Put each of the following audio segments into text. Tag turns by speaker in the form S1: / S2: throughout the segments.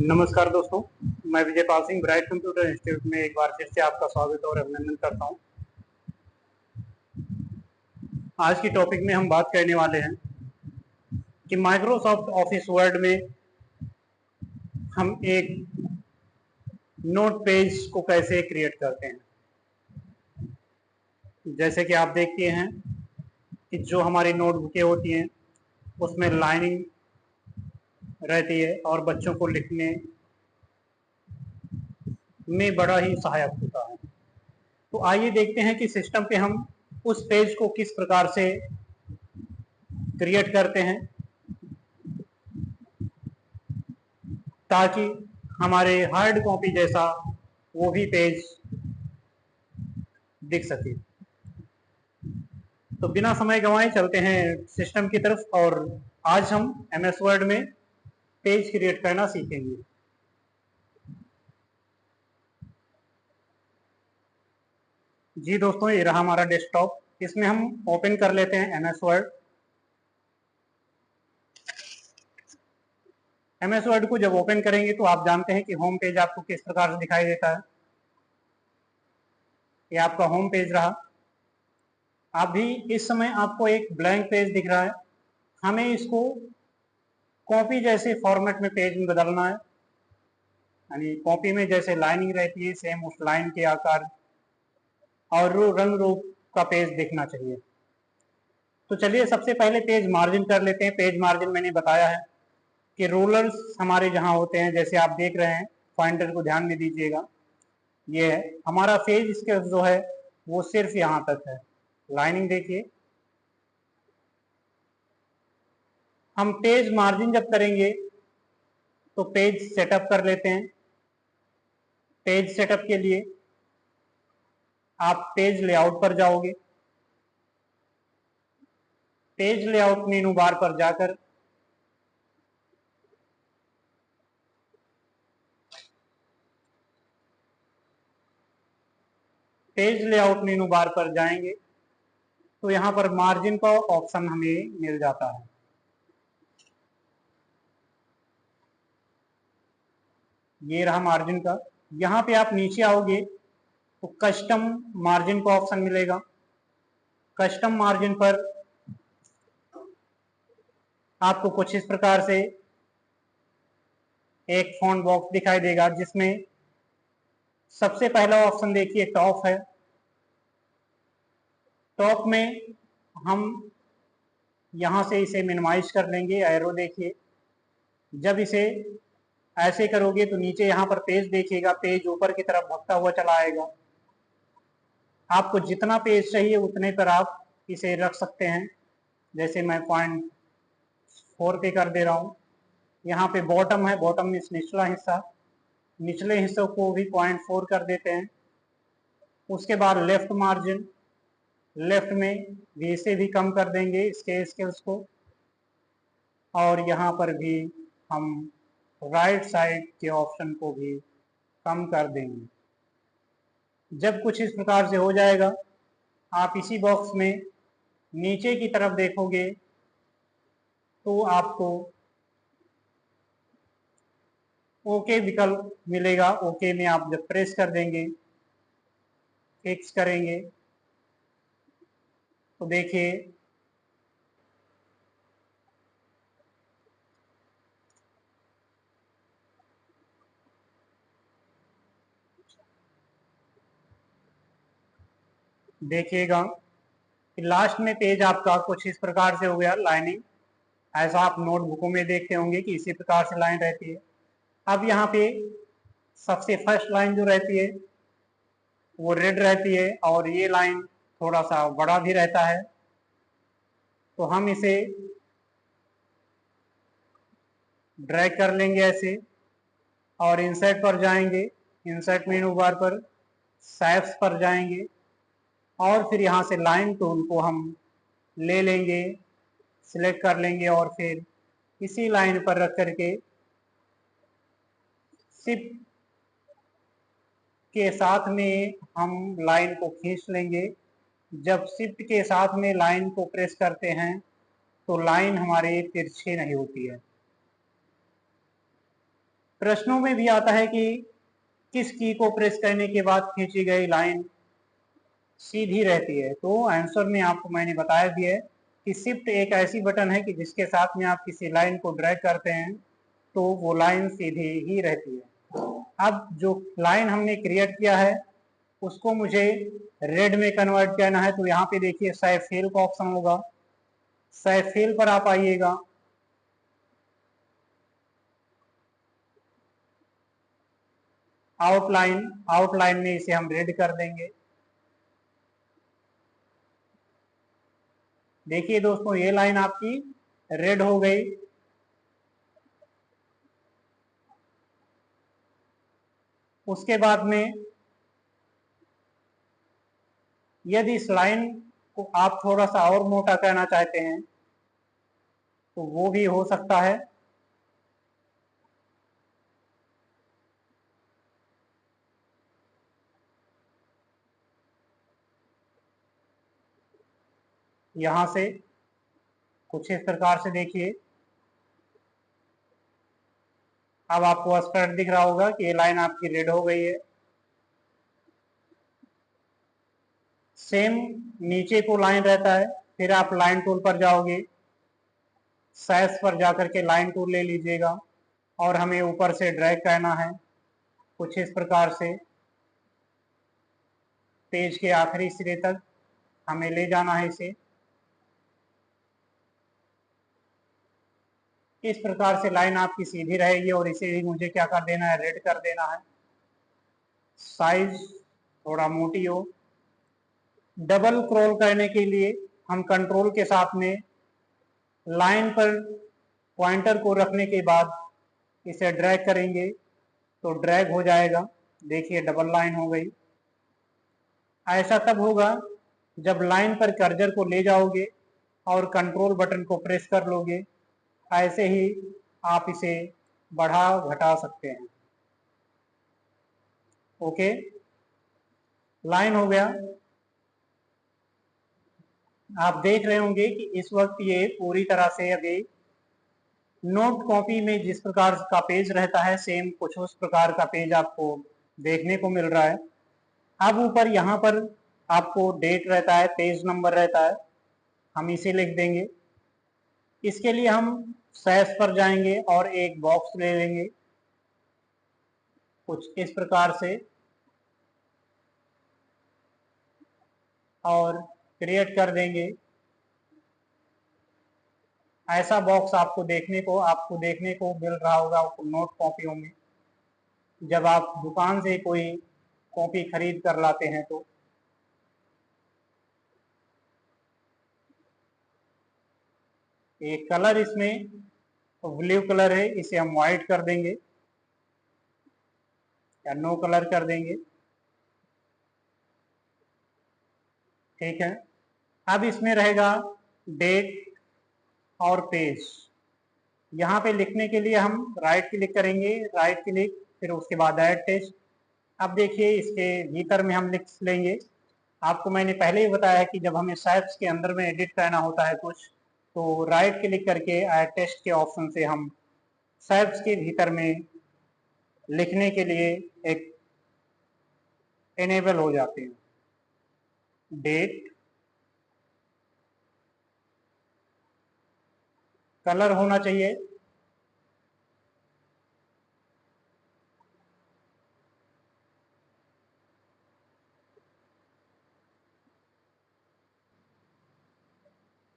S1: नमस्कार दोस्तों, मैं Vijay Pal Singh bright computer institute में एक बार फिर से आपका स्वागत और अभिनंदन करता हूं। आज की टॉपिक में हम बात करने वाले हैं कि माइक्रोसॉफ्ट ऑफिस वर्ड में हम एक नोट पेज को कैसे क्रिएट करते हैं। जैसे कि आप देखते हैं कि जो हमारी नोटबुकें होती हैं उसमें लाइनिंग रहती है और बच्चों को लिखने में बड़ा ही सहायक होता है। तो आइए देखते हैं कि सिस्टम पे हम उस पेज को किस प्रकार से क्रिएट करते हैं ताकि हमारे हार्ड कॉपी जैसा वो भी पेज दिख सके। तो बिना समय गंवाए चलते हैं सिस्टम की तरफ और आज हम एमएस वर्ड में पेज क्रिएट करना सीखेंगे। जी दोस्तों, ये रहा हमारा डेस्कटॉप। इसमें हम ओपन कर लेते हैं एमएस वर्ड। एमएस वर्ड को जब ओपन करेंगे तो आप जानते हैं कि होम पेज आपको किस प्रकार से दिखाई देता है। ये आपका होम पेज रहा। अभी इस समय आपको एक ब्लैंक पेज दिख रहा है। हमें इसको कॉपी जैसे फॉर्मेट में पेज में बदलना है, यानी कॉपी में जैसे लाइनिंग रहती है सेम उस लाइन के आकार और रंग रूप का पेज दिखना चाहिए। तो चलिए सबसे पहले पेज मार्जिन कर लेते हैं। पेज मार्जिन मैंने बताया है कि रूलर्स हमारे जहां होते हैं, जैसे आप देख रहे हैं, पॉइंटर को ध्यान में दीजिएगा, ये है हमारा पेज। इसके जो है वो सिर्फ यहाँ तक है। लाइनिंग देखिए। हम पेज मार्जिन जब करेंगे तो पेज सेटअप कर लेते हैं। पेज सेटअप के लिए आप पेज लेआउट पर जाओगे। पेज लेआउट मेनू बार पर जाकर पेज लेआउट मेनू बार पर जाएंगे तो यहाँ पर मार्जिन का ऑप्शन हमें मिल जाता है। ये रहा मार्जिन का। यहाँ पे आप नीचे आओगे तो कस्टम मार्जिन का ऑप्शन मिलेगा। कस्टम मार्जिन पर आपको कुछ इस प्रकार से एक फॉन्ट बॉक्स दिखाई देगा, जिसमें सबसे पहला ऑप्शन देखिए टॉप है। टॉप में हम यहां से इसे मिनिमाइज कर लेंगे। एरो देखिए, जब इसे ऐसे करोगे तो नीचे यहाँ पर पेज देखिएगा, पेज ऊपर की तरफ भगता हुआ चला आएगा। आपको जितना पेज चाहिए उतने पर आप इसे रख सकते हैं। जैसे मैं 0.4 पे कर दे रहा हूँ। यहाँ पे बॉटम है, बॉटम में निचला हिस्सा, निचले हिस्सों को भी 0.4 कर देते हैं। उसके बाद लेफ्ट मार्जिन, लेफ्ट में भी इसे भी कम कर देंगे इसके स्केल्स को। और यहाँ पर भी हम राइट साइड के ऑप्शन को भी कम कर देंगे। जब कुछ इस प्रकार से हो जाएगा, आप इसी बॉक्स में नीचे की तरफ देखोगे तो आपको ओके विकल्प मिलेगा। ओके में आप जब प्रेस कर देंगे, फिक्स करेंगे, तो देखिए देखिएगा कि लास्ट में पेज आपका कुछ इस प्रकार से हो गया लाइनिंग। ऐसा आप नोटबुकों में देखते होंगे कि इसी प्रकार से लाइन रहती है। अब यहाँ पे सबसे फर्स्ट लाइन जो रहती है वो रेड रहती है और ये लाइन थोड़ा सा बड़ा भी रहता है। तो हम इसे ड्रैग कर लेंगे ऐसे और इंसर्ट पर जाएंगे। इंसर्ट मेनू बार पर शेप्स पर जाएंगे और फिर यहाँ से लाइन टूल को हम ले लेंगे, सिलेक्ट कर लेंगे और फिर इसी लाइन पर रख करके शिफ्ट के साथ में हम लाइन को खींच लेंगे। जब शिफ्ट के साथ में लाइन को प्रेस करते हैं तो लाइन हमारे तिरछी नहीं होती है। प्रश्नों में भी आता है कि किस की को प्रेस करने के बाद खींची गई लाइन सीधी रहती है। तो आंसर में आपको मैंने बताया भी है कि शिफ्ट एक ऐसी बटन है कि जिसके साथ में आप किसी लाइन को ड्रैग करते हैं तो वो लाइन सीधी ही रहती है। अब जो लाइन हमने क्रिएट किया है उसको मुझे रेड में कन्वर्ट करना है, तो यहाँ पे देखिए सेव फिल का ऑप्शन होगा, सेव फिल पर आप आइएगा। आउटलाइन में इसे हम रेड कर देंगे। देखिए दोस्तों ये लाइन आपकी रेड हो गई। उसके बाद में यदि इस लाइन को आप थोड़ा सा और मोटा करना चाहते हैं तो वो भी हो सकता है। यहां से कुछ इस प्रकार से देखिए, अब आपको स्पष्ट दिख रहा होगा कि ये लाइन आपकी रेड हो गई है। सेम नीचे को लाइन रहता है, फिर आप लाइन टूल पर जाओगे, सैस पर जाकर के लाइन टूल ले लीजिएगा और हमें ऊपर से ड्रैग करना है कुछ इस प्रकार से पेज के आखिरी सिरे तक हमें ले जाना है इसे। इस प्रकार से लाइन आपकी सीधी रहेगी और इसे भी मुझे क्या कर देना है, रेड कर देना है। साइज थोड़ा मोटी हो। डबल स्क्रॉल करने के लिए हम कंट्रोल के साथ में लाइन पर पॉइंटर को रखने के बाद इसे ड्रैग करेंगे तो ड्रैग हो जाएगा। देखिए डबल लाइन हो गई। ऐसा तब होगा जब लाइन पर कर्सर को ले जाओगे और कंट्रोल बटन को प्रेस कर लोगे। ऐसे ही आप इसे बढ़ा घटा सकते हैं। ओके, लाइन हो गया। आप देख रहे होंगे कि इस वक्त ये पूरी तरह से अभी नोट कॉपी में जिस प्रकार का पेज रहता है सेम कुछ उस प्रकार का पेज आपको देखने को मिल रहा है। अब ऊपर यहाँ पर आपको डेट रहता है, पेज नंबर रहता है, हम इसे लिख देंगे। इसके लिए हम सैस पर जाएंगे और एक बॉक्स ले लेंगे कुछ इस प्रकार से और क्रिएट कर देंगे। ऐसा बॉक्स आपको देखने को मिल रहा होगा नोट कॉपियों में, जब आप दुकान से कोई कॉपी खरीद कर लाते हैं तो। एक कलर इसमें ब्लू कलर है, इसे हम व्हाइट कर देंगे या नो कलर कर देंगे। ठीक है, अब इसमें रहेगा डेट और पेज। यहाँ पे लिखने के लिए हम राइट क्लिक करेंगे, राइट क्लिक फिर उसके बाद ऐड टेक्स्ट। अब देखिए इसके भीतर में हम लिख लेंगे। आपको मैंने पहले ही बताया है कि जब हमें सेल्स के अंदर में एडिट करना होता है कुछ, तो राइट क्लिक करके ऐड टेक्स्ट के ऑप्शन से हम सेल्स के भीतर में लिखने के लिए एक एनेबल हो जाते हैं। डेट, कलर होना चाहिए,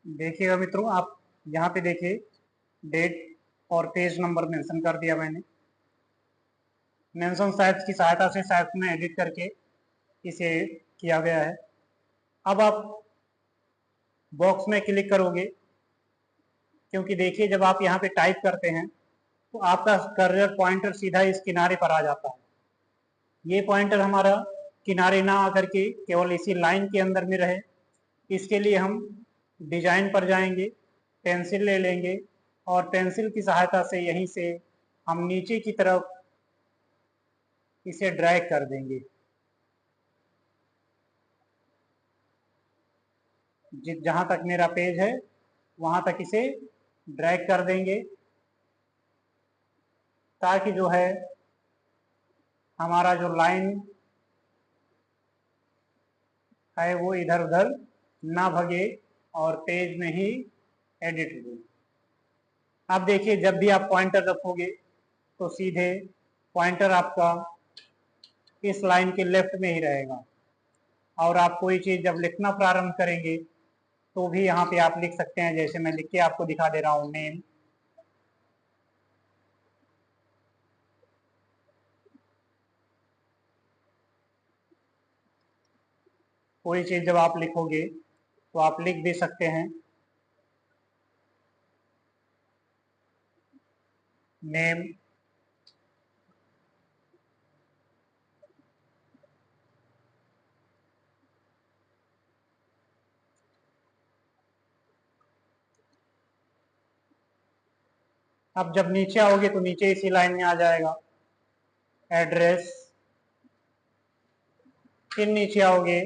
S1: देखिएगा मित्रों आप यहाँ पे देखिए डेट और पेज नंबर मेंशन कर दिया मैंने। मेंशन साइज की सहायता से साइज में एडिट करके इसे किया गया है। अब आप बॉक्स में क्लिक करोगे, क्योंकि देखिए जब आप यहाँ पे टाइप करते हैं तो आपका कर्सर पॉइंटर सीधा इस किनारे पर आ जाता है। ये पॉइंटर हमारा किनारे ना आकर के केवल इसी लाइन के अंदर में रहे, इसके लिए हम डिजाइन पर जाएंगे, पेंसिल ले लेंगे और पेंसिल की सहायता से यहीं से हम नीचे की तरफ इसे ड्रैग कर देंगे। जहां तक मेरा पेज है वहां तक इसे ड्रैग कर देंगे। ताकि जो है हमारा जो लाइन है वो इधर उधर ना भगे और पेज में ही एडिट हो। अब देखिए, जब भी आप पॉइंटर रखोगे तो सीधे पॉइंटर आपका इस लाइन के लेफ्ट में ही रहेगा, और आप कोई चीज जब लिखना प्रारंभ करेंगे तो भी यहाँ पे आप लिख सकते हैं। जैसे मैं लिख के आपको दिखा दे रहा हूँ, नेम। कोई चीज जब आप लिखोगे तो आप लिख भी सकते हैं नेम। अब जब नीचे आओगे तो नीचे इसी लाइन में आ जाएगा एड्रेस। फिर नीचे आओगे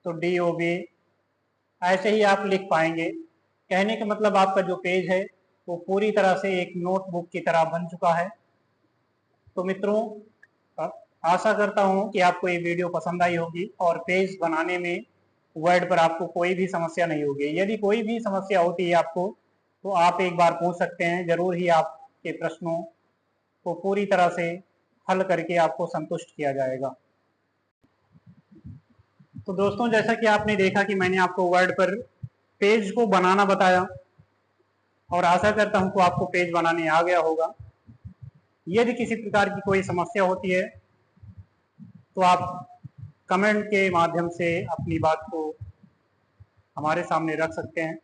S1: तो DOB। ऐसे ही आप लिख पाएंगे। कहने का मतलब आपका जो पेज है वो पूरी तरह से एक नोटबुक की तरह बन चुका है। तो मित्रों, आशा करता हूं कि आपको ये वीडियो पसंद आई होगी और पेज बनाने में वर्ड पर आपको कोई भी समस्या नहीं होगी। यदि कोई भी समस्या होती है आपको तो आप एक बार पूछ सकते हैं, जरूर ही आपके प्रश्नों को पूरी तरह से हल करके आपको संतुष्ट किया जाएगा। तो दोस्तों, जैसा कि आपने देखा कि मैंने आपको वर्ड पर पेज को बनाना बताया, और आशा करता हूं कि आपको पेज बनाने आ गया होगा। यदि किसी प्रकार की कोई समस्या होती है तो आप कमेंट के माध्यम से अपनी बात को हमारे सामने रख सकते हैं।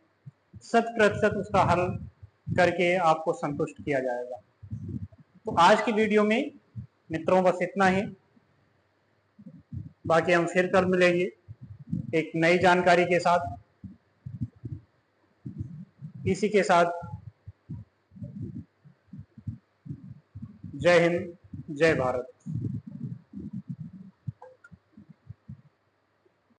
S1: 100% उसका हल करके आपको संतुष्ट किया जाएगा। तो आज की वीडियो में मित्रों बस इतना ही। बाकी हम फिर कल मिलेंगे एक नई जानकारी के साथ। इसी के साथ जय हिंद, जय भारत।